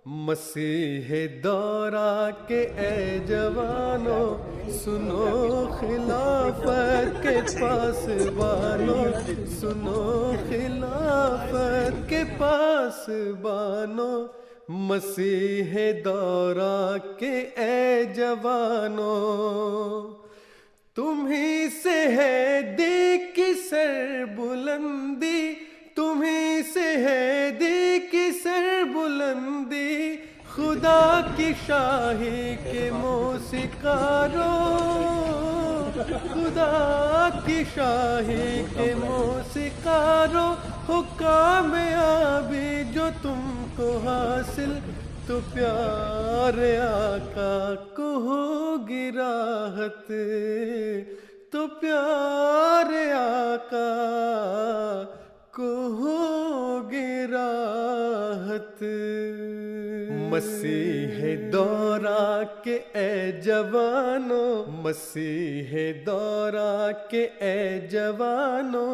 مسیح دورہ کے اے جوانو، سنو خلافت کے پاسبانو، سنو خلافت کے پاسبانو، مسیح دورہ کے اے جوانو، تمہیں سے ہے دیکھ کی سر بلندی، تمہیں سے ہے دیکھ کی سر بلندی، خدا کی شاہی کے موسیقارو، خدا کی شاہی کے موسیقارو، ہو کامیابی جو تم کو حاصل، تو پیارے آقا کو ہوگی راحت، تو پیارے آقا کو ہوگی راحت۔ مسیح دورہ کے اے جوانو، مسیح دورہ کے اے جوانو،